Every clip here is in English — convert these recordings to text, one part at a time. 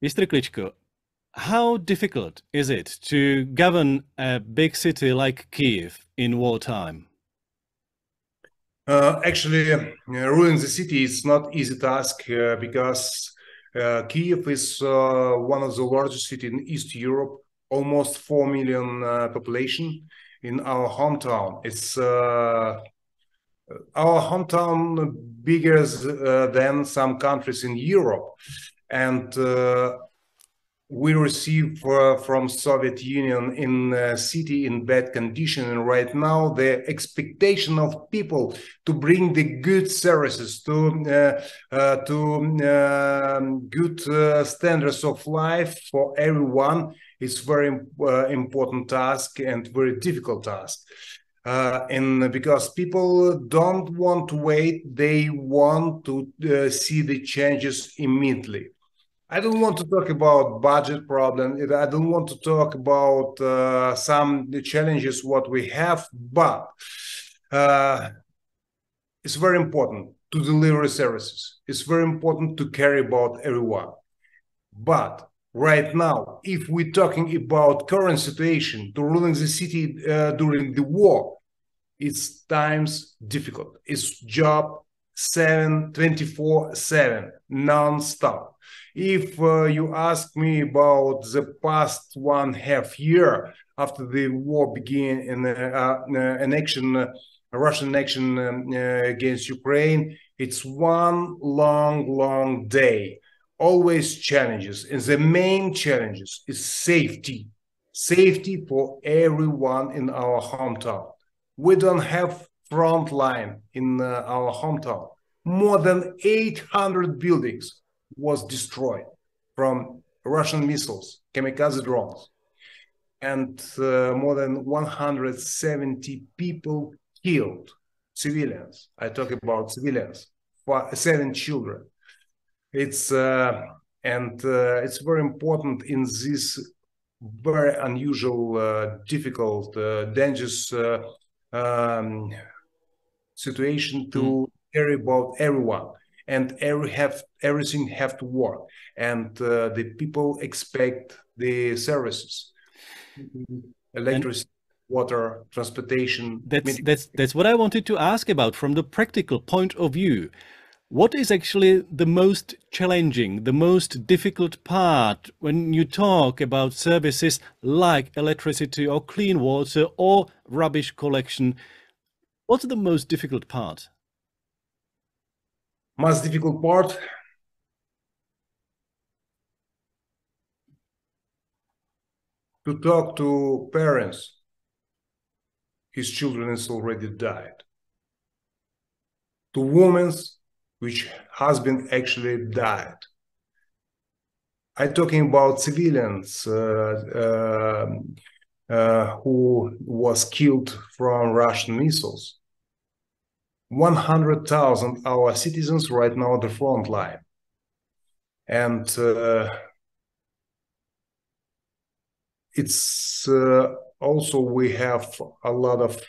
Mr. Kličko, how difficult is it to govern a big city like Kyiv in wartime? Actually, ruling the city is not easy task because Kyiv is one of the largest cities in East Europe, almost 4 million population in our hometown. It's our hometown bigger than some countries in Europe, and we receive from Soviet Union in city in bad condition, and right now the expectation of people to bring the good services to good standards of life for everyone is very important task and very difficult task. And because people don't want to wait, they want to see the changes immediately. I don't want to talk about budget problem. I don't want to talk about some challenges what we have, but it's very important to deliver services. It's very important to care about everyone. But right now, if we're talking about current situation to ruling the city during the war, it's times difficult. It's job 24/7, non-stop. If you ask me about the past 1.5 year after the war began in Russian action against Ukraine, it's one long day. Always challenges, and the main challenges is safety for everyone in our hometown. We don't have front line in our hometown. More than 800 buildings was destroyed from Russian missiles, kamikaze drones, and more than 170 people killed, civilians. I talk about civilians, 7 children. It's very important in this very unusual, difficult, dangerous situation to care about everyone, and everything have to work, and the people expect the services, electricity, water, transportation. That's what I wanted to ask about from the practical point of view. What is actually the most challenging, the most difficult part when you talk about services like electricity or clean water or rubbish collection? What's the most difficult part? Most difficult part? To talk to parents. His children has already died. To women which husband actually died. I'm talking about civilians who was killed from Russian missiles. 100,000 our citizens right now at the front line. And it's also we have a lot of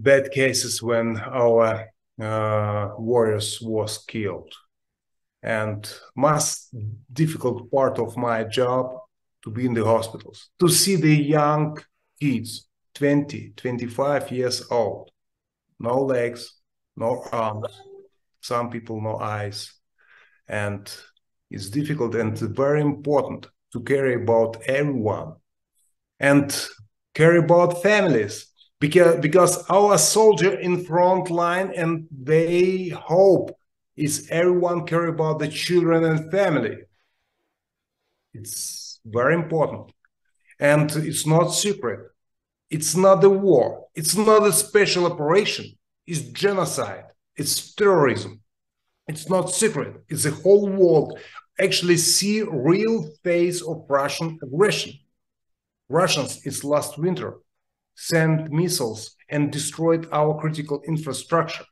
bad cases when our warriors was killed. And most difficult part of my job to be in the hospitals, to see the young kids, 20, 25 years old, no legs, no arms, some people no eyes. And it's difficult and very important to care about everyone and care about families. Because our soldier in front line and they hope is everyone care about the children and family. It's very important. And it's not secret. It's not a war. It's not a special operation. It's genocide. It's terrorism. It's not secret. It's the whole world actually see real face of Russian aggression. Russians, it's last winter, sent missiles and destroyed our critical infrastructure.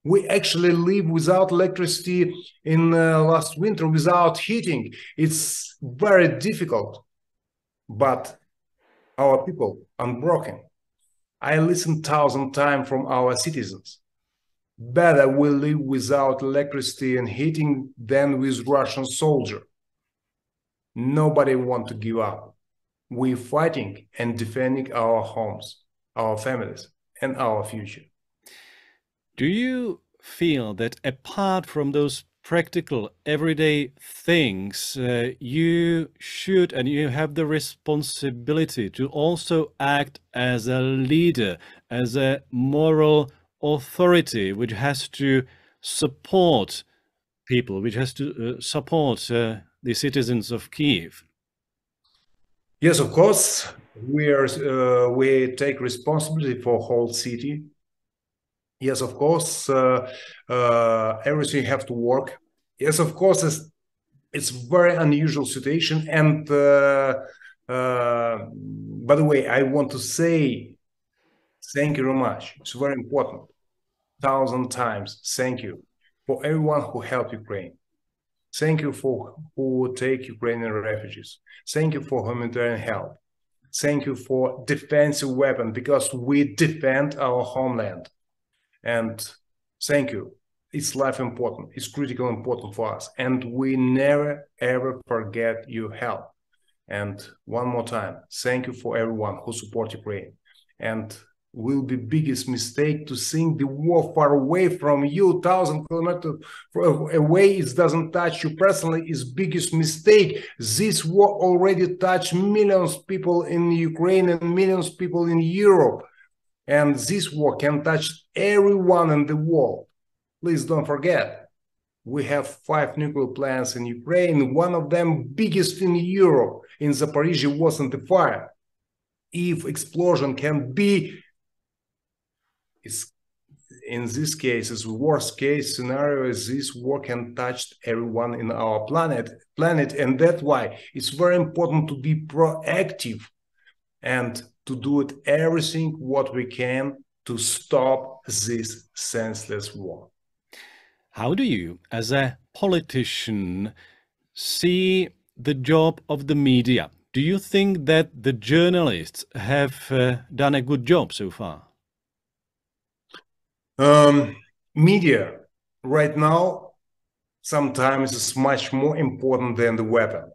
We actually live without electricity in last winter, without heating. It's very difficult, but our people unbroken. I listen 1,000 times from our citizens. Better we live without electricity and heating than with Russian soldier. Nobody wants to give up. We're fighting and defending our homes, our families, and our future. Do you feel that apart from those practical everyday things, you should and you have the responsibility to also act as a leader, as a moral authority, which has to support people, which has to support the citizens of Kyiv? Yes, of course, we take responsibility for whole city. Yes, of course, everything have to work. Yes, of course, it's very unusual situation. And by the way, I want to say thank you very much. It's very important. 1,000 times thank you for everyone who helped Ukraine. Thank you for who take Ukrainian refugees. Thank you for humanitarian help. Thank you for defensive weapon, because we defend our homeland. And thank you. It's life important. It's critical important for us. And we never, ever forget your help. And one more time, thank you for everyone who support Ukraine. And will be biggest mistake to think the war far away from you, 1,000 kilometers away, it doesn't touch you personally, is biggest mistake. This war already touched millions of people in Ukraine and millions of people in Europe. And this war can touch everyone in the world. Please don't forget, we have 5 nuclear plants in Ukraine, one of them biggest in Europe, in Zaporizhzhia was on the fire. If explosion can be, in this case, the worst case scenario is this war can touch everyone in our planet, and that's why it's very important to be proactive and to do it everything what we can to stop this senseless war. How do you, as a politician, see the job of the media? Do you think that the journalists have done a good job so far? Media right now sometimes is much more important than the weapon.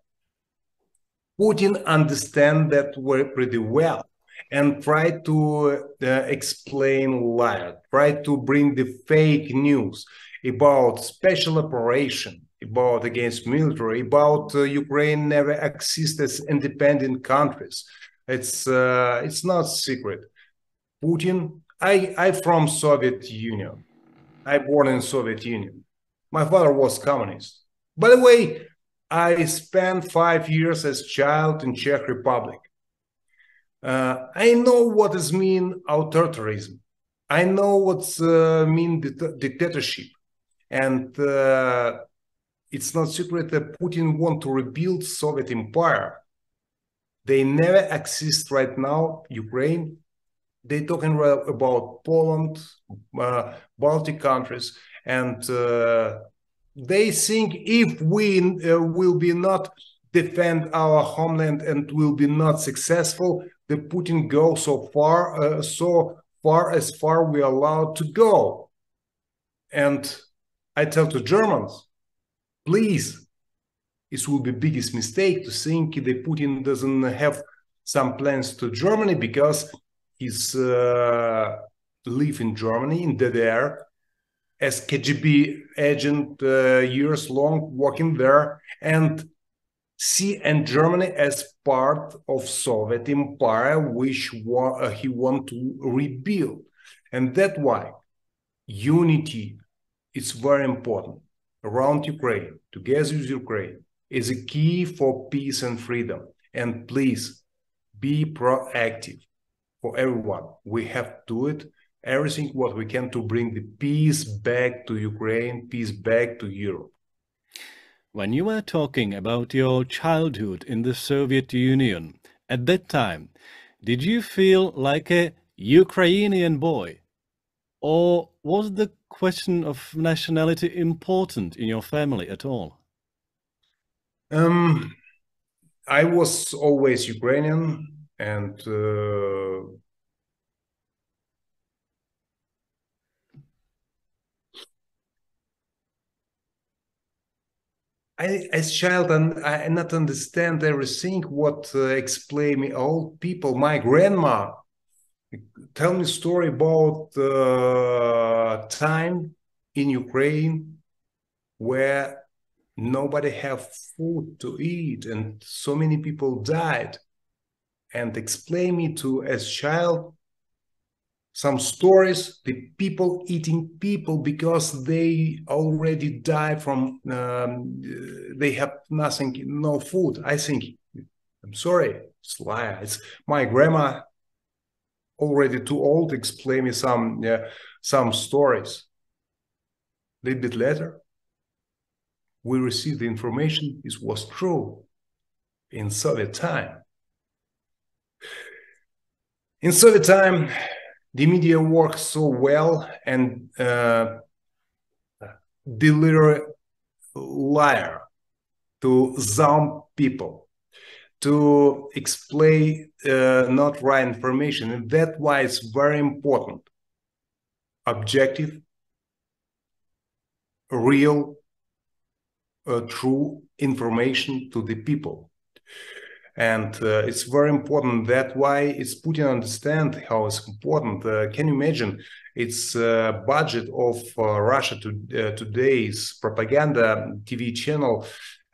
Putin understands that pretty well and try to explain lies, try to bring the fake news about special operation, about against military, about Ukraine never existed as independent countries. It's not secret. Putin, I from Soviet Union. I born in Soviet Union. My father was communist. By the way, I spent 5 years as child in Czech Republic. I know what is mean authoritarianism. I know what's mean dictatorship. And it's not secret that Putin want to rebuild Soviet empire. They never exist right now, Ukraine. They talking about Poland, Baltic countries, and they think if we will be not defend our homeland and will be not successful, the Putin go so far as far we are allowed to go. And I tell to Germans, please, it will be biggest mistake to think that Putin doesn't have some plans to Germany because he's live in Germany, in DDR, as KGB agent years long, working there, and see Germany as part of Soviet empire, which he want to rebuild. And that's why unity is very important around Ukraine, together with Ukraine, is a key for peace and freedom. And please be proactive for everyone. We have to do it, everything what we can to bring the peace back to Ukraine, peace back to Europe. When you were talking about your childhood in the Soviet Union, at that time, did you feel like a Ukrainian boy? Or was the question of nationality important in your family at all? I was always Ukrainian, and as child, and I not understand everything what explain me old people. My grandma tell me story about time in Ukraine where nobody have food to eat and so many people died, and explain me to as child some stories, the people eating people because they already died from, they have nothing, no food. I think, I'm sorry, it's lie. It's my grandma, already too old, explain me some stories. A little bit later, we received the information it was true in Soviet time. In Soviet time, the media works so well and deliver liar to some people, to explain not right information. And that's why it's very important. Objective, real, true information to the people. And it's very important. That's why it's Putin understand how it's important. Can you imagine? It's budget of Russia today's propaganda TV channel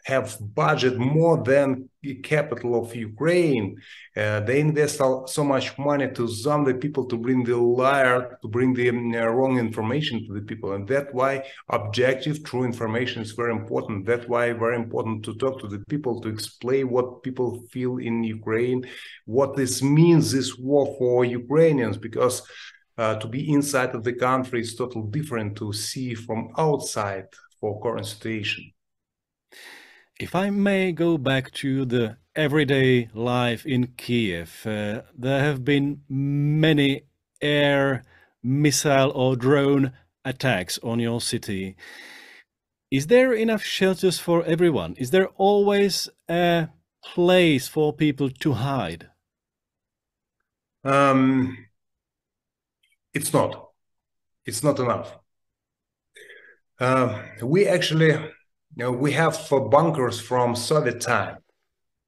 have budget more than the capital of Ukraine. They invest so much money to zone the people, to bring the liar, to bring the wrong information to the people. And that's why objective, true information is very important. That's why very important to talk to the people, to explain what people feel in Ukraine, what this means, this war for Ukrainians, because to be inside of the country is totally different to see from outside for current situation. If I may go back to the everyday life in Kiev, there have been many air, missile or drone attacks on your city. Is there enough shelters for everyone? Is there always a place for people to hide? It's not. It's not enough. We actually... we have bunkers from Soviet time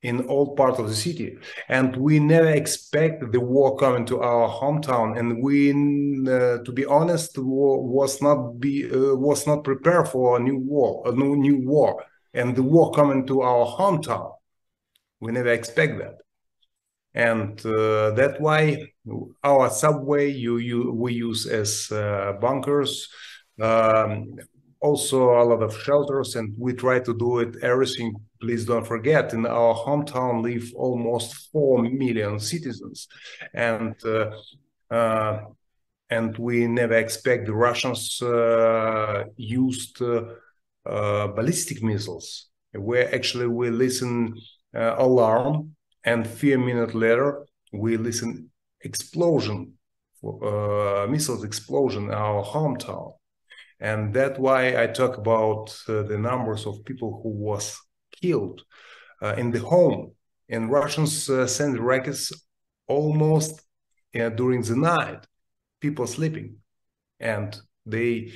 in all parts of the city, and we never expect the war coming to our hometown. And we, to be honest, was not prepared for a new war, and the war coming to our hometown. We never expect that, and that's why our subway we use as bunkers. Also a lot of shelters, and we try to do it everything. Please don't forget, in our hometown live almost 4 million citizens, and we never expect the Russians used ballistic missiles, where actually we listen alarm, and few minutes later we listen explosion, missiles explosion in our hometown. And that's why I talk about the numbers of people who was killed in the home. And Russians send rockets almost during the night, people sleeping. And they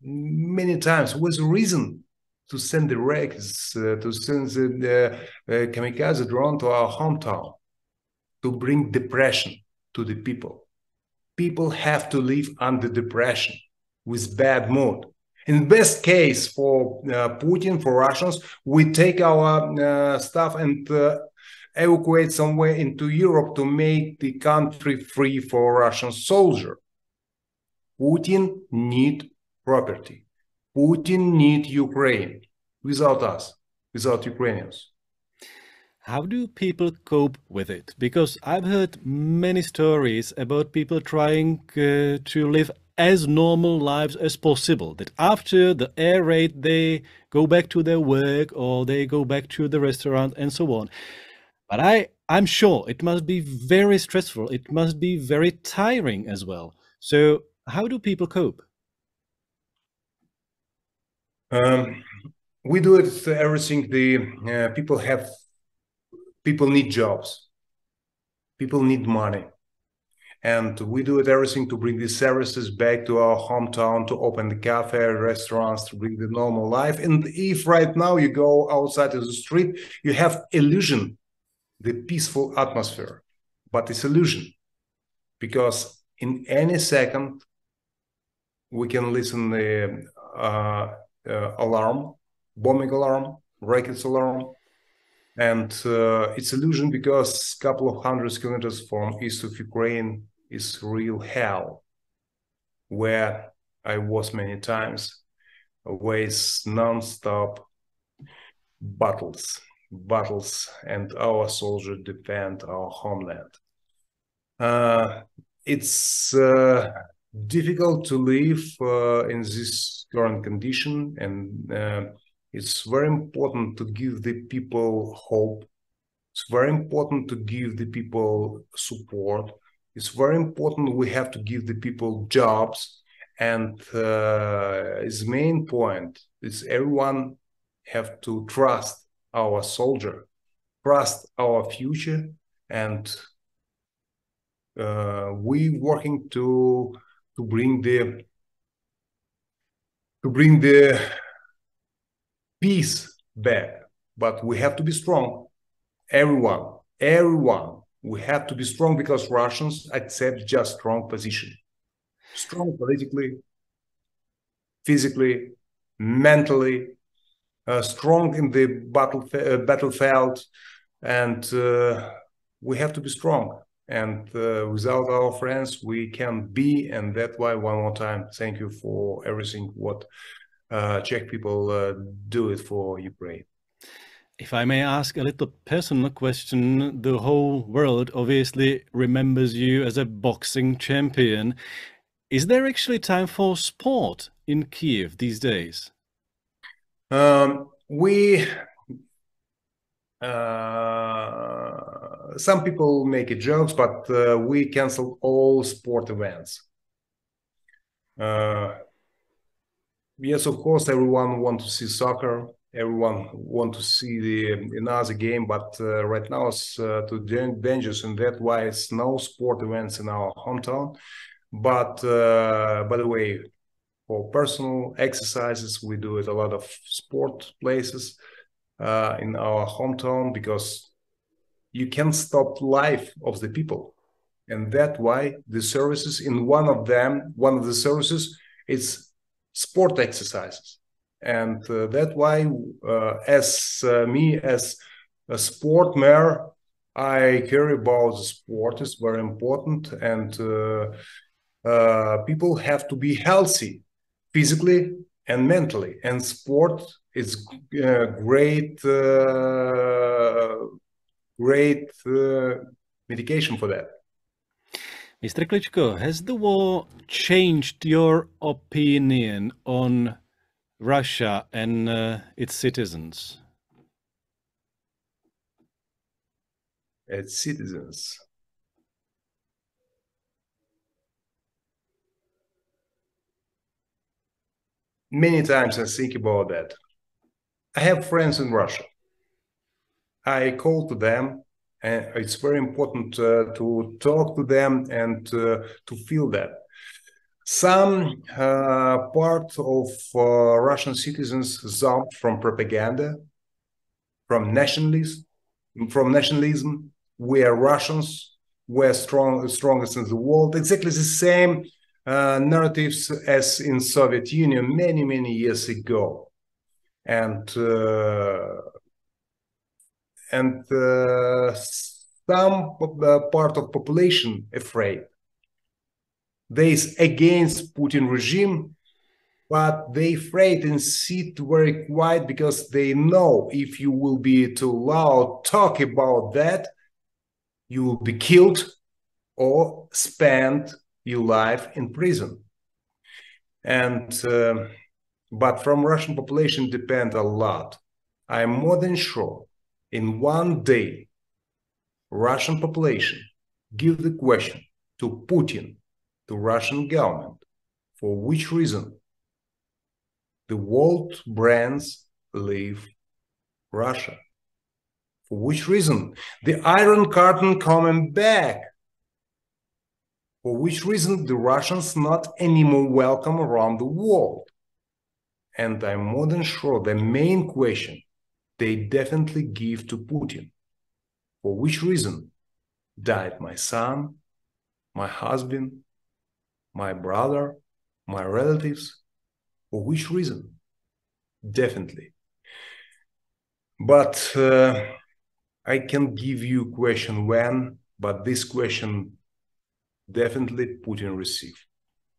many times was a reason to send the rockets, to send the kamikaze drone to our hometown, to bring depression to the people. People have to live under depression with bad mood. In best case for Putin, for Russians, we take our stuff and evacuate somewhere into Europe to make the country free for Russian soldier. Putin need property. Putin need Ukraine without us, without Ukrainians. How do people cope with it? Because I've heard many stories about people trying to live as normal lives as possible, that after the air raid they go back to their work or they go back to the restaurant and so on. But I'm sure it must be very stressful. It must be very tiring as well. So how do people cope? We do it everything. The people need jobs. People need money. And we do it everything to bring these services back to our hometown, to open the cafe, restaurants, to bring the normal life. And if right now you go outside of the street, you have illusion, the peaceful atmosphere, but it's illusion, because in any second we can listen the alarm, bombing alarm, rockets alarm, and it's illusion because a couple of hundred kilometers from east of Ukraine is real hell, where I was many times, where it's non-stop battles, and our soldiers defend our homeland. It's difficult to live in this current condition, and it's very important to give the people hope. It's very important to give the people support. It's very important we have to give the people jobs. And its main point is everyone have to trust our soldier, trust our future, and we working to bring the peace back. But we have to be strong. Everyone, we have to be strong, because Russians accept just strong position. Strong politically, physically, mentally, strong in the battlefield, and we have to be strong. And without our friends, we can't be. And that's why, one more time, thank you for everything what Czech people do it for Ukraine. If I may ask a little personal question, the whole world obviously remembers you as a boxing champion. Is there actually time for sport in Kiev these days? Some people make it jokes, but we cancel all sport events. Yes, of course, everyone wants to see soccer. Everyone wants to see another game, but right now it's too dangerous, and that's why it's no sport events in our hometown. But by the way, for personal exercises, we do it a lot of sport places in our hometown, because you can't stop life of the people, and that's why the services, in one of the services, it's sport exercises. And that's why, as me as a sport mayor, I care about the sport. It's very important, and people have to be healthy physically and mentally. And sport is great medication for that. Mr. Kličko, has the war changed your opinion on Russia and its citizens? Its citizens. Many times I think about that. I have friends in Russia. I call to them, and it's very important to talk to them and to feel that. Some part of Russian citizens jumped from propaganda, from nationalism. We are Russians, we're strongest in the world. Exactly the same narratives as in Soviet Union many years ago. And some part of population afraid. They is against Putin regime, but they afraid and sit very quiet, because they know if you will be too loud talk about that, you will be killed or spend your life in prison. And but from Russian population depend a lot. I'm more than sure in one day Russian population give the question to Putin, to Russian government, for which reason the world brands leave Russia. For which reason the Iron Curtain coming back? For which reason the Russians not anymore welcome around the world? And I'm more than sure the main question they definitely give to Putin. For which reason died my son, my husband, my brother, my relatives? For which reason? Definitely. But I can give you a question when, but this question definitely Putin receive.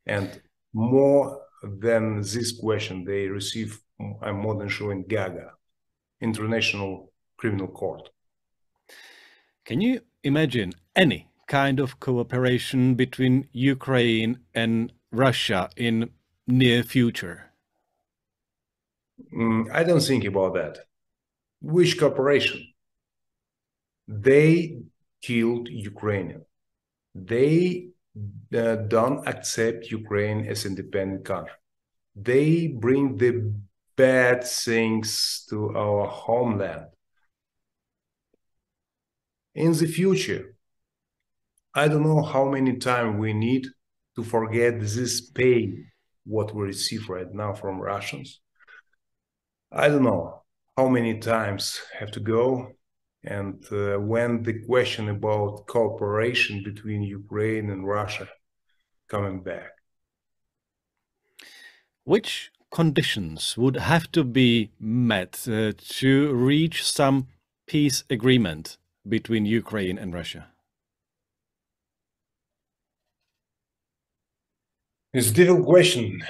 And more than this question they receive, I'm more than sure, in Gaga, International Criminal Court. Can you imagine any kind of cooperation between Ukraine and Russia in near future? I don't think about that. Which cooperation? They killed Ukrainian. They don't accept Ukraine as independent country. They bring the bad things to our homeland. In the future, I don't know how many times we need to forget this pain, what we receive right now from Russians. I don't know how many times have to go. And when the question about cooperation between Ukraine and Russia coming back. Which conditions would have to be met to reach some peace agreement between Ukraine and Russia? It's a difficult question.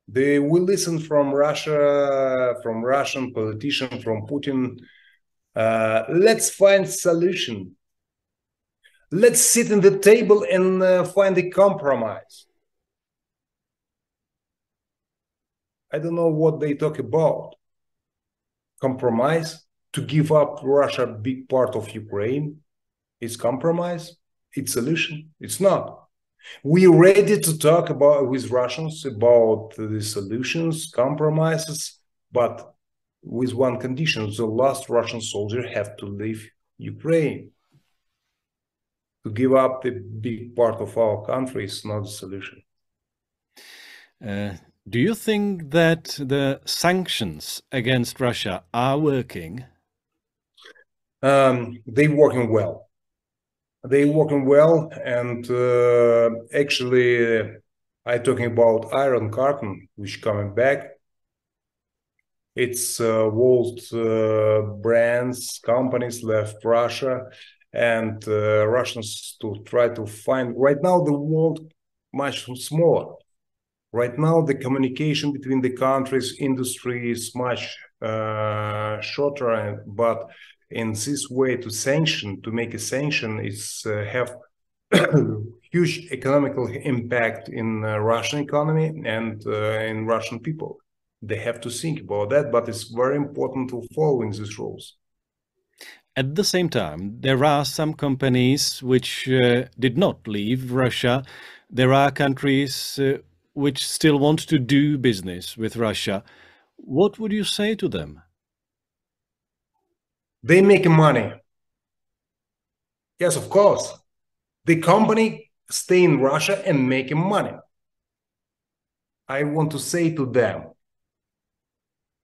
They will listen from Russia, from Russian politicians, from Putin. Let's find solution. Let's sit in the table and find a compromise. I don't know what they talk about. Compromise? To give up Russia a big part of Ukraine? It's compromise? It's solution? It's not. We're ready to talk about with Russians about the solutions, compromises, but with one condition: the last Russian soldier have to leave Ukraine. To give up the big part of our country is not a solution. Do you think that the sanctions against Russia are working? They're working well. They're working well, and actually, I'm talking about Iron Curtain, which coming back. It's world brands, companies left Russia, and Russians to try to find. Right now, the world much smaller. Right now, the communication between the countries, industry is much shorter, but in this way to make a sanction is have huge economical impact in Russian economy and in Russian people. They have to think about that, but it's very important to following these rules. At the same time, there are some companies which did not leave Russia. There are countries which still want to do business with Russia. What would you say to them? They make money. Yes, of course. The company stay in Russia and make money. I want to say to them,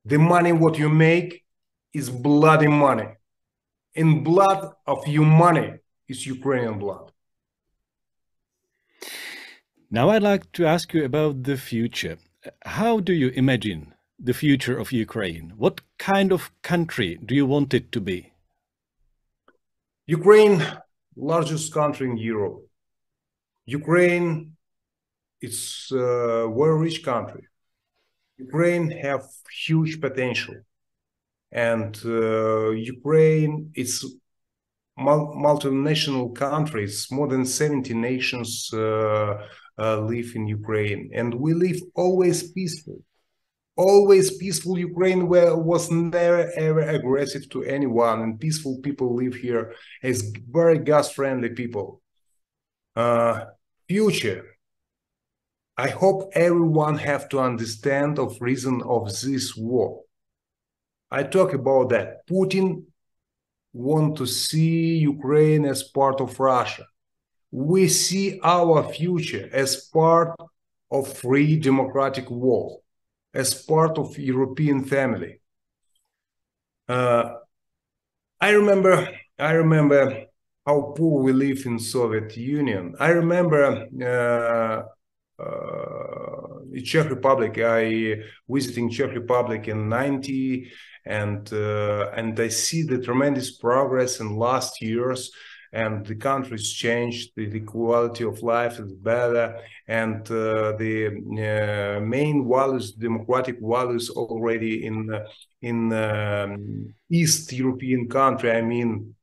the money what you make is bloody money. In blood of your money is Ukrainian blood. Now I'd like to ask you about the future. How do you imagine the future of Ukraine? What kind of country do you want it to be? Ukraine, largest country in Europe. Ukraine is a very rich country. Ukraine have huge potential. And Ukraine is multinational countries. More than 70 nations live in Ukraine. And we live always peaceful. Always peaceful. Ukraine was never ever aggressive to anyone, and peaceful people live here as very God-friendly people. Future. I hope everyone have to understand of reason of this war. I talk about that. Putin want to see Ukraine as part of Russia. we see our future as part of free democratic world, as part of European family. I remember how poor we live in Soviet Union. I remember Czech Republic. I visiting Czech Republic in '90, and I see the tremendous progress in last years. And the country's changed. The quality of life is better, and the main values, democratic values, already in East European country. I mean,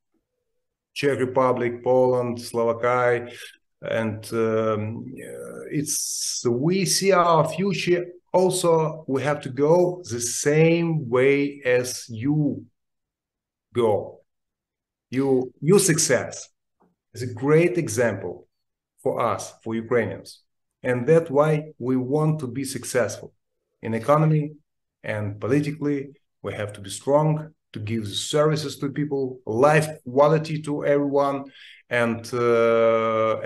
Czech Republic, Poland, Slovakia, and we see our future. Also, we have to go the same way as you go. Your success is a great example for us, for Ukrainians. And that's why we want to be successful in economy and politically. We have to be strong to give the services to people, life quality to everyone. And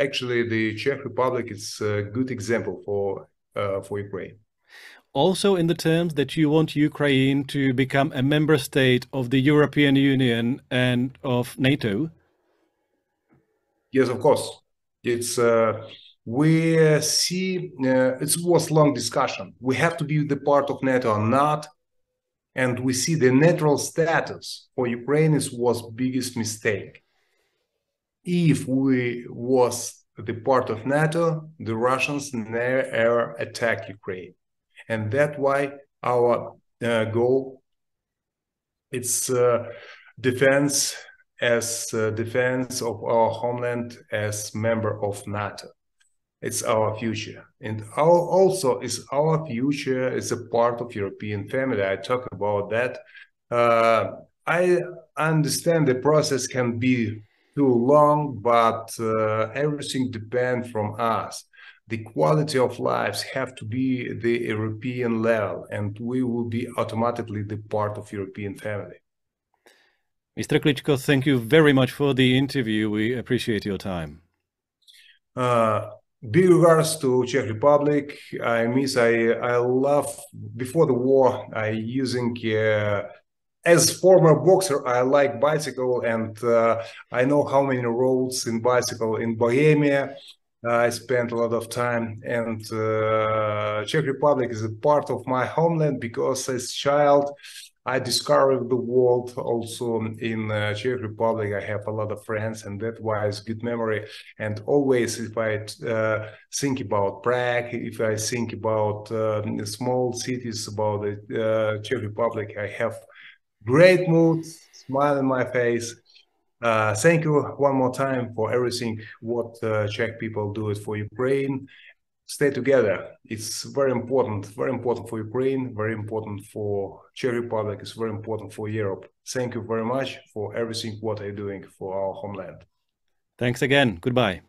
actually, the Czech Republic is a good example for Ukraine. Also in the terms that you want Ukraine to become a member state of the European Union and of NATO? Yes, of course. It's we see it was long discussion. We have to be the part of NATO or not, and we see the neutral status for Ukraine was biggest mistake. If we was the part of NATO, the Russians never ever attack Ukraine. And that's why our goal, it's defense of our homeland as member of NATO. It's our future. And also is our future is a part of European family. I talk about that. I understand the process can be too long, but everything depends from us. The quality of lives have to be the European level, and we will be automatically the part of European family. Mr. Kličko, thank you very much for the interview. We appreciate your time. Big regards to Czech Republic. I love, before the war, I using, as former boxer, I like bicycle, and I know how many roads in bicycle in Bohemia. I spent a lot of time, and Czech Republic is a part of my homeland because as child I discovered the world also in Czech Republic. I have a lot of friends, and that was good memory. And always, if I think about Prague, if I think about small cities, about the Czech Republic, I have great mood, smile on my face. Thank you one more time for everything what Czech people do it for Ukraine. Stay together. It's very important for Ukraine, very important for Czech Republic, it's very important for Europe. Thank you very much for everything what I'm doing for our homeland. Thanks again. Goodbye.